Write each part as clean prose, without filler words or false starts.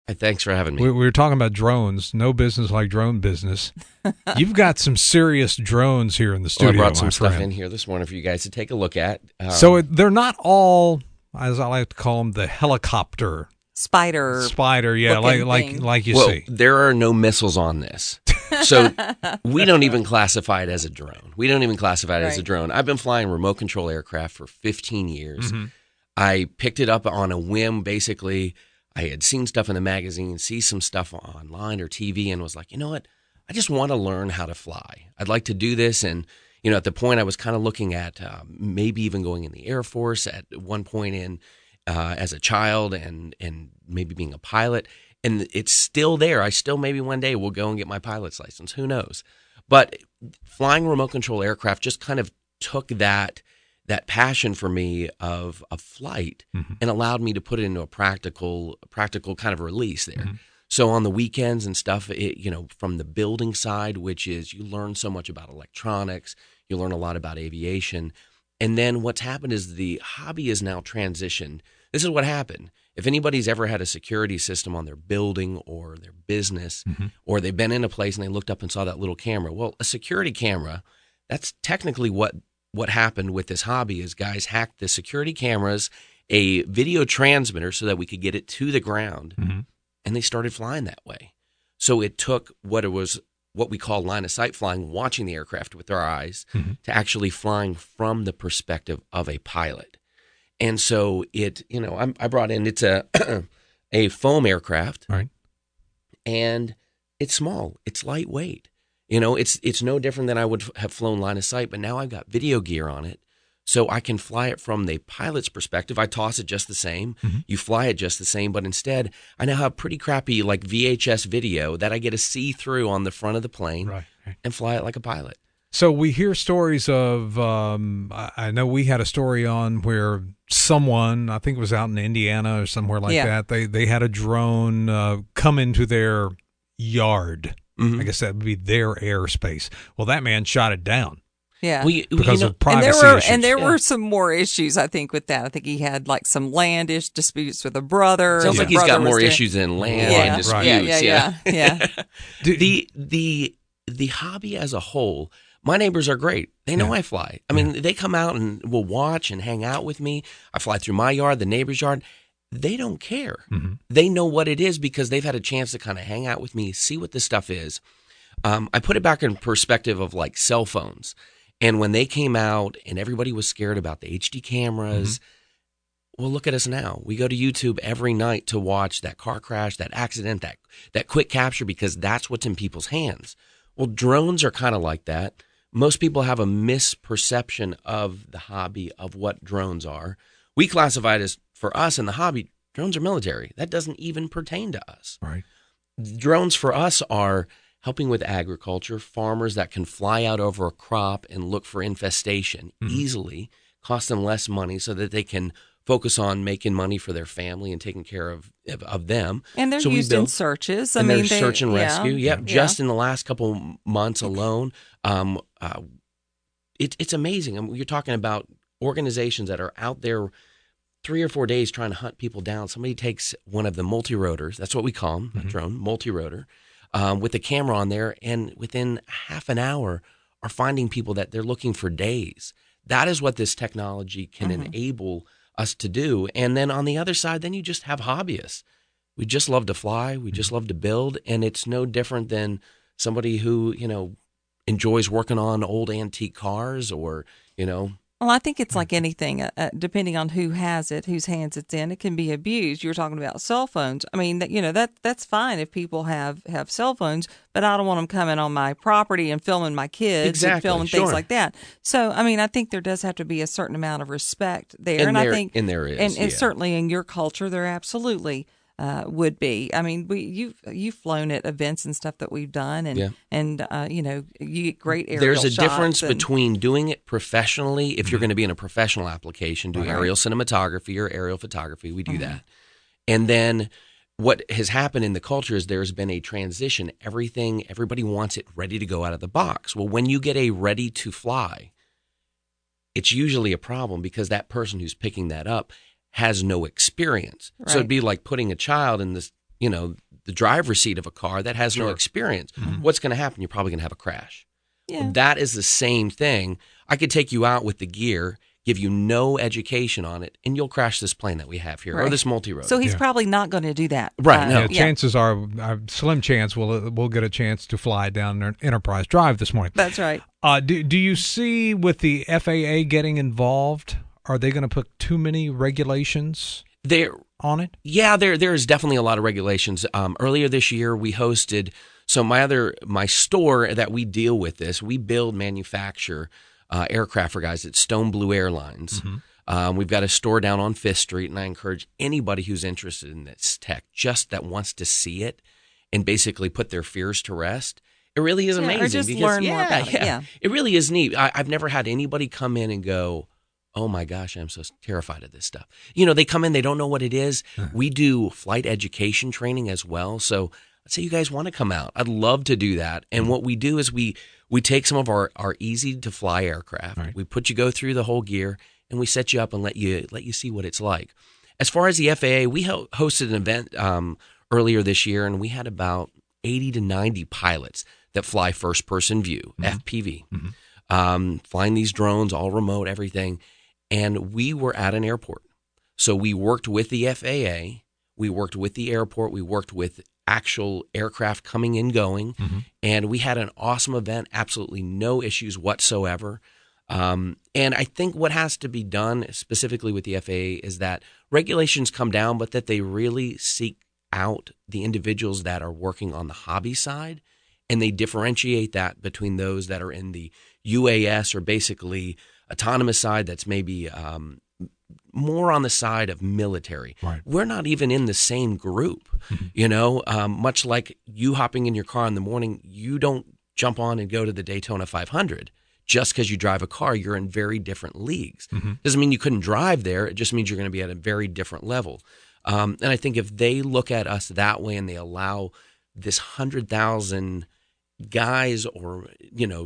Hey, thanks for having me. We were talking about drones. No business like drone business. You've got some serious drones here in the Well, I studio, brought some my stuff friend. in here this morning for you guys to take a look at. They're not all, as I like to call them, the helicopter spider. Yeah, like you see. There are no missiles on this. So we don't even classify it as a drone. I've been flying remote control aircraft for 15 years. Mm-hmm. I picked it up on a whim. Basically, I had seen stuff in the magazine, see some stuff online or TV, and was like, you know what? I just want to learn how to fly. I'd like to do this. And, at the point I was kind of looking at maybe even going in the Air Force at one point as a child and maybe being a pilot. And it's still there. I still maybe one day will go and get my pilot's license. Who knows? But flying remote control aircraft just kind of took that passion for me of flight and allowed me to put it into a practical kind of release there. Mm-hmm. So on the weekends and stuff, from the building side, which is you learn so much about electronics, you learn a lot about aviation. And then what's happened is the hobby is now transitioned. This is what happened. If anybody's ever had a security system on their building or their business, or they've been in a place and they looked up and saw that little camera, well, a security camera, that's technically what happened with this hobby is guys hacked the security cameras, a video transmitter so that we could get it to the ground, and they started flying that way. So it took what we call line of sight flying, watching the aircraft with our eyes, to actually flying from the perspective of a pilot. And so I brought in, it's a a foam aircraft, right? And it's small, it's lightweight. It's no different than I would have flown line of sight, but now I've got video gear on it, so I can fly it from the pilot's perspective. I toss it just the same, you fly it just the same, but instead I now have pretty crappy like VHS video that I get to see through on the front of the plane, right. And fly it like a pilot. So we hear stories of, I know we had a story on where someone, I think it was out in Indiana or somewhere like that, they had a drone come into their yard. I guess that would be their airspace. Well, that man shot it down. Yeah. Because of privacy issues. And there were some more issues, I think, with that. I think he had like some land-ish disputes with a brother. Sounds like he's got more issues than land disputes. Yeah. The hobby as a whole, my neighbors are great. They know I fly. I mean, they come out and will watch and hang out with me. I fly through my yard, the neighbor's yard. They don't care. They know what it is because they've had a chance to kind of hang out with me, see what this stuff is. I put it back in perspective of like cell phones. And when they came out and everybody was scared about the HD cameras, well, look at us now. We go to YouTube every night to watch that car crash, that accident, that quick capture, because that's what's in people's hands. Well, drones are kind of like that. Most people have a misperception of the hobby of what drones are. We classify it as, for us in the hobby, drones are military. That doesn't even pertain to us. Right. Drones for us are helping with agriculture, farmers that can fly out over a crop and look for infestation easily, cost them less money so that they can focus on making money for their family and taking care of them. And they're used in searches. They're search and rescue. Yep. Just in the last couple months alone, it's amazing. I mean, you're talking about organizations that are out there 3 or 4 days trying to hunt people down. Somebody takes one of the multi-rotors, that's what we call them, a drone, multi-rotor, with a camera on there, and within half an hour are finding people that they're looking for days. That is what this technology can enable us to do. And then on the other side, then you just have hobbyists. We just love to fly. We just love to build. And it's no different than somebody who, enjoys working on old antique cars or, Well, I think it's like anything, depending on who has it, whose hands it's in, it can be abused. You were talking about cell phones. I mean, that's fine if people have cell phones, but I don't want them coming on my property and filming my kids and filming things like that. So, I mean, I think there does have to be a certain amount of respect there. And I think, there is. And certainly in your culture, there absolutely would be. I mean, you've flown at events and stuff that we've done, and you get great aerial There's a shots difference between doing it professionally, if you're going to be in a professional application, do aerial cinematography or aerial photography, we do that. And then what has happened in the culture is there's been a transition. Everybody wants it ready to go out of the box. Well, when you get a ready to fly, it's usually a problem because that person who's picking that up has no experience. Right. So it'd be like putting a child in this, the driver's seat of a car that has no experience. What's going to happen? You're probably going to have a crash. Yeah. That is the same thing. I could take you out with the gear, give you no education on it, and you'll crash this plane that we have here or this multi-rotor. So he's probably not going to do that. Right. No. Chances are, slim chance we'll get a chance to fly down Enterprise Drive this morning. That's right. Do you see with the FAA getting involved, are they going to put too many regulations on it? Yeah, there's definitely a lot of regulations. Earlier this year, we hosted. So my store that we deal with this, we build, manufacture aircraft for guys at Stone Blue Airlines. We've got a store down on 5th Street, and I encourage anybody who's interested in this tech, just that wants to see it and basically put their fears to rest. It really is amazing. Or just learn more about it. Yeah. It really is neat. I've never had anybody come in and go, oh my gosh, I'm so terrified of this stuff. They come in, they don't know what it is. We do flight education training as well. So let's say you guys want to come out. I'd love to do that. And what we do is we take some of our easy to fly aircraft. Right. We put you go through the whole gear, and we set you up and let you see what it's like. As far as the FAA, we hosted an event earlier this year, and we had about 80 to 90 pilots that fly first person view, FPV, flying these drones, all remote, everything. And we were at an airport. So we worked with the FAA. We worked with the airport. We worked with actual aircraft coming and going. And we had an awesome event, absolutely no issues whatsoever. And I think what has to be done specifically with the FAA is that regulations come down, but that they really seek out the individuals that are working on the hobby side, and they differentiate that between those that are in the UAS or basically autonomous side that's maybe more on the side of military. Right. We're not even in the same group, much like you hopping in your car in the morning, you don't jump on and go to the Daytona 500. Just because you drive a car, you're in very different leagues. Doesn't mean you couldn't drive there. It just means you're going to be at a very different level. And I think if they look at us that way and they allow this 100,000 guys or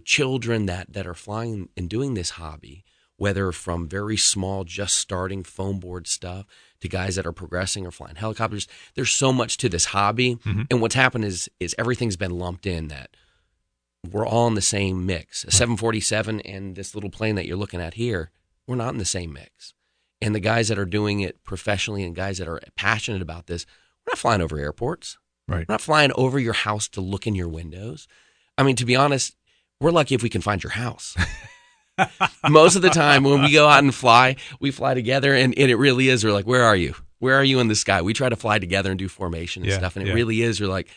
children that are flying and doing this hobby, whether from very small, just starting foam board stuff to guys that are progressing or flying helicopters, there's so much to this hobby. And what's happened is everything's been lumped in that we're all in the same mix. A 747 and this little plane that you're looking at here, we're not in the same mix. And the guys that are doing it professionally and guys that are passionate about this, we're not flying over airports. Right. We're not flying over your house to look in your windows. I mean, to be honest, we're lucky if we can find your house. Most of the time when we go out and fly, we fly together, and it really is, we're like, where are you? Where are you in the sky? We try to fly together and do formation and stuff, and it really is, we're like,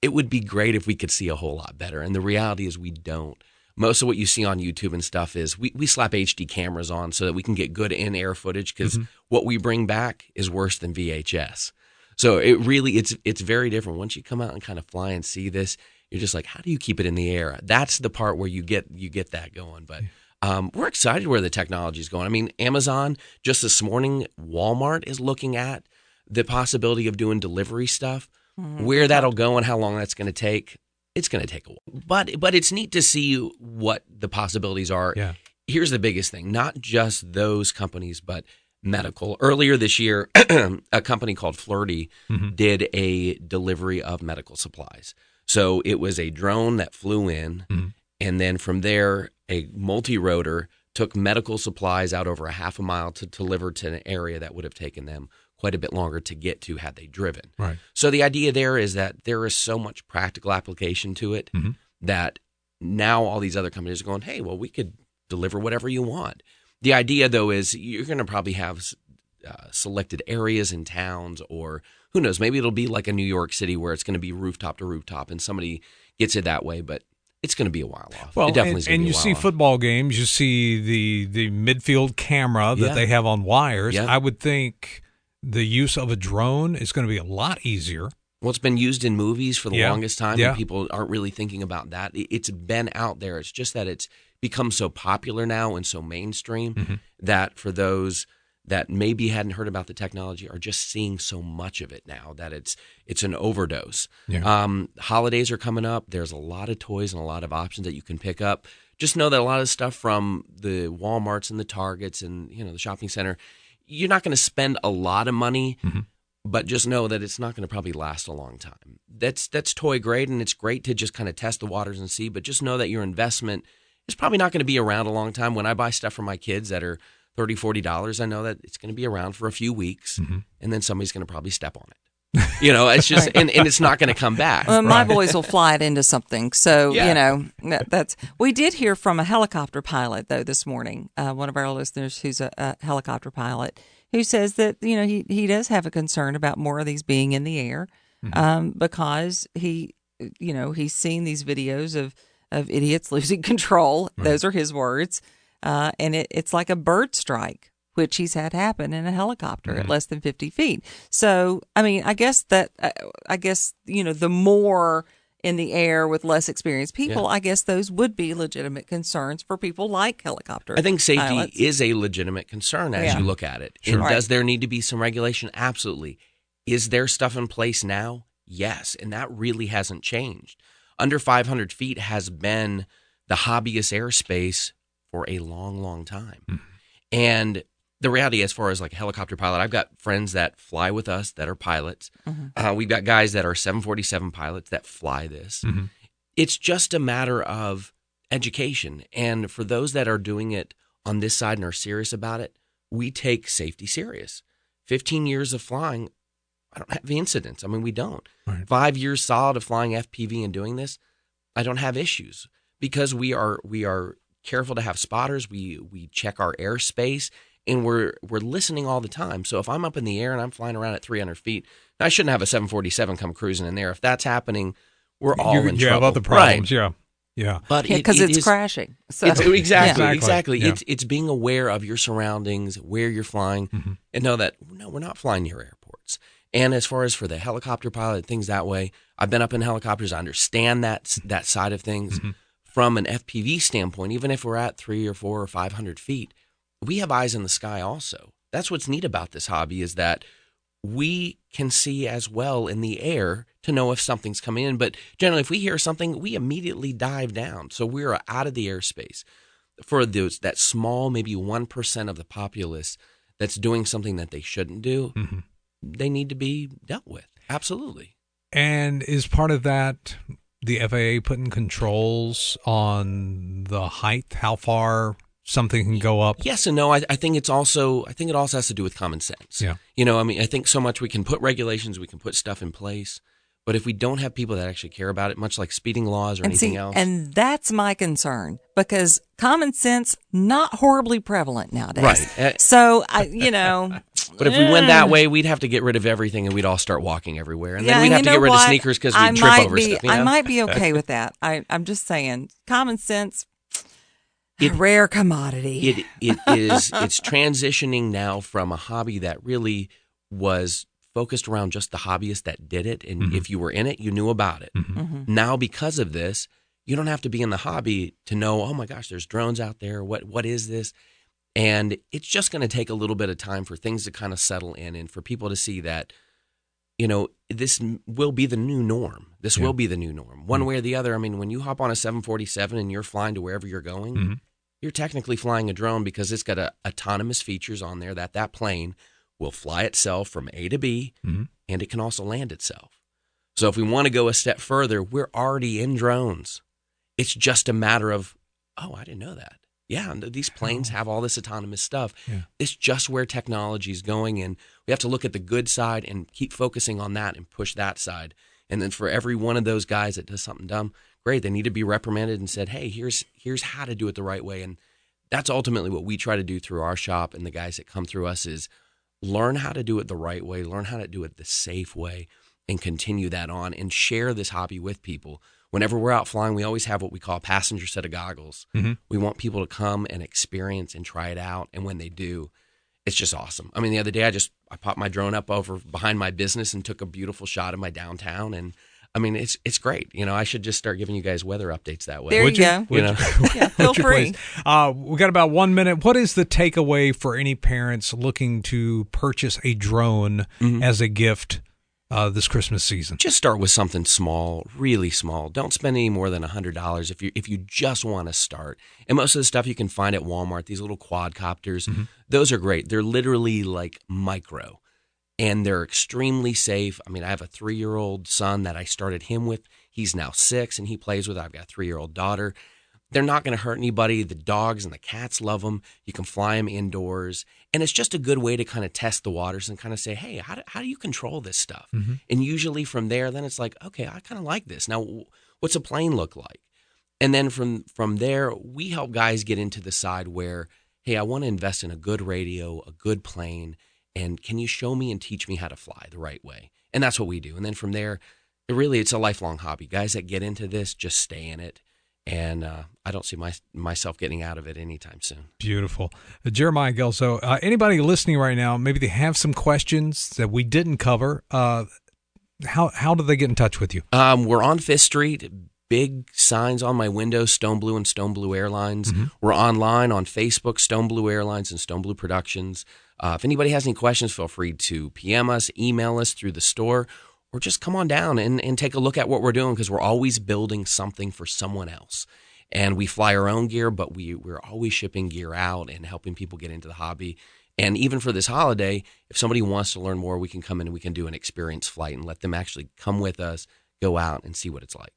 it would be great if we could see a whole lot better. And the reality is we don't. Most of what you see on YouTube and stuff is we slap HD cameras on so that we can get good in-air footage, because what we bring back is worse than VHS. So it really, it's very different. Once you come out and kind of fly and see this, you're just like, how do you keep it in the air? That's the part where you get that going. But we're excited where the technology is going. I mean, Amazon, just this morning, Walmart is looking at the possibility of doing delivery stuff. Where that'll go and how long that's going to take, it's going to take a while. But it's neat to see what the possibilities are. Yeah. Here's the biggest thing, not just those companies, but medical. Earlier this year, a company called Flirty did a delivery of medical supplies. So it was a drone that flew in, and then from there, a multi-rotor took medical supplies out over a half a mile to deliver to an area that would have taken them quite a bit longer to get to had they driven. Right. So the idea there is that there is so much practical application to it that now all these other companies are going, hey, well, we could deliver whatever you want. The idea, though, is you're going to probably have selected areas in towns, or who knows, maybe it'll be like a New York City where it's going to be rooftop to rooftop and somebody gets it that way, but it's going to be a while off. Well, it definitely and you see football games, you see the midfield camera that they have on wires. I would think the use of a drone is going to be a lot easier. Well, it's been used in movies for the longest time, and people aren't really thinking about that. It's been out there. It's just that it's become so popular now and so mainstream that for those that maybe hadn't heard about the technology are just seeing so much of it now that it's an overdose. Holidays are coming up. There's a lot of toys and a lot of options that you can pick up. Just know that a lot of stuff from the Walmarts and the Targets and the shopping center, you're not going to spend a lot of money, but just know that it's not going to probably last a long time. That's toy grade, and it's great to just kind of test the waters and see, but just know that your investment is probably not going to be around a long time. When I buy stuff for my kids that are $30, $40, I know that it's going to be around for a few weeks, and then somebody's going to probably step on it. It's just, and it's not going to come back. My boys will fly it into something. So, that's. We did hear from a helicopter pilot, though, this morning, one of our listeners who's a helicopter pilot, who says that, he does have a concern about more of these being in the air because he's seen these videos of idiots losing control. Right. Those are his words. And it's like a bird strike, which he's had happen in a helicopter at less than 50 feet. So, I guess the more in the air with less experienced people, I guess those would be legitimate concerns for people like helicopter I think safety pilots. is a legitimate concern as you look at it. Sure. And does there need to be some regulation? Absolutely. Is there stuff in place now? Yes. And that really hasn't changed. Under 500 feet has been the hobbyist airspace for a long, long time. And the reality, as far as like a helicopter pilot, I've got friends that fly with us that are pilots. We've got guys that are 747 pilots that fly this. It's just a matter of education. And for those that are doing it on this side and are serious about it, we take safety serious. 15 years of flying, I don't have the incidents. We don't. Right. 5 years solid of flying FPV and doing this, I don't have issues because we are careful to have spotters. We check our airspace. And we're listening all the time. So if I'm up in the air and I'm flying around at 300 feet, I shouldn't have a 747 come cruising in there. If that's happening, we're all in trouble. Yeah, other problems. Right. Yeah. But because it's crashing. So. Exactly. Yeah. It's being aware of your surroundings, where you're flying, and know that no, we're not flying near airports. And as far as for the helicopter pilot, things that way, I've been up in helicopters. I understand that side of things. From an FPV standpoint, even if we're at 300 or 400 or 500 feet. We have eyes in the sky also. That's what's neat about this hobby is that we can see as well in the air to know if something's coming in. But generally, if we hear something, we immediately dive down. So we're out of the airspace. For that small, maybe 1% of the populace that's doing something that they shouldn't do, they need to be dealt with. Absolutely. And is part of that the FAA putting controls on the height, how far something can go up? Yes and no. I think it also has to do with common sense. Yeah. I think so much we can put regulations, we can put stuff in place, but if we don't have people that actually care about it, much like speeding laws or anything else. And that's my concern because common sense not horribly prevalent nowadays. Right. So But if we went that way, we'd have to get rid of everything and we'd all start walking everywhere. And then we'd have to get rid of sneakers because we'd trip over stuff. I might be okay with that. I'm just saying, common sense, rare commodity. It's transitioning now from a hobby that really was focused around just the hobbyists that did it. And if you were in it, you knew about it. Now, because of this, you don't have to be in the hobby to know, oh my gosh, there's drones out there. What is this? And it's just going to take a little bit of time for things to kind of settle in and for people to see that, this will be the new norm. This will be the new norm. One way or the other. When you hop on a 747 and you're flying to wherever you're going, you're technically flying a drone because it's got autonomous features on there that plane will fly itself from A to B, and it can also land itself. So if we want to go a step further, we're already in drones. It's just a matter of, oh, I didn't know that. Yeah, these planes have all this autonomous stuff. Yeah. It's just where technology is going, and we have to look at the good side and keep focusing on that and push that side. And then for every one of those guys that does something dumb, great, they need to be reprimanded and said, hey, here's how to do it the right way. And that's ultimately what we try to do through our shop and the guys that come through us is learn how to do it the right way, learn how to do it the safe way, and continue that on and share this hobby with people. Whenever we're out flying, we always have what we call a passenger set of goggles. We want people to come and experience and try it out. And when they do, it's just awesome. The other day, I popped my drone up over behind my business and took a beautiful shot of my downtown. And it's great. I should just start giving you guys weather updates that way. There you go. Yeah, feel free. We got about 1 minute. What is the takeaway for any parents looking to purchase a drone as a gift this Christmas season? Just start with something small, really small. Don't spend any more than $100 if you just want to start. And most of the stuff you can find at Walmart, these little quadcopters, those are great. They're literally like micro. and they're extremely safe. I mean, I have a 3-year-old son that I started him with. He's now 6, and he plays with it. I've got a 3-year-old daughter. They're not going to hurt anybody. The dogs and the cats love them. You can fly them indoors. And it's just a good way to kind of test the waters and kind of say, hey, how do you control this stuff? Mm-hmm. And usually from there, then it's like, okay, I kind of like this. Now, what's a plane look like? And then from there, we help guys get into the side where, hey, I want to invest in a good radio, a good plane, and can you show me and teach me how to fly the right way? And that's what we do. And then from there, it's a lifelong hobby. Guys that get into this just stay in it. And I don't see myself getting out of it anytime soon. Beautiful. Jeremiah Gelso, anybody listening right now, maybe they have some questions that we didn't cover. How do they get in touch with you? We're on 5th Street. Big signs on my window, Stone Blue and Stone Blue Airlines. Mm-hmm. We're online on Facebook, Stone Blue Airlines and Stone Blue Productions. If anybody has any questions, feel free to PM us, email us through the store, or just come on down and take a look at what we're doing, because we're always building something for someone else. And we fly our own gear, but we're always shipping gear out and helping people get into the hobby. And even for this holiday, if somebody wants to learn more, we can come in and we can do an experience flight and let them actually come with us, go out and see what it's like.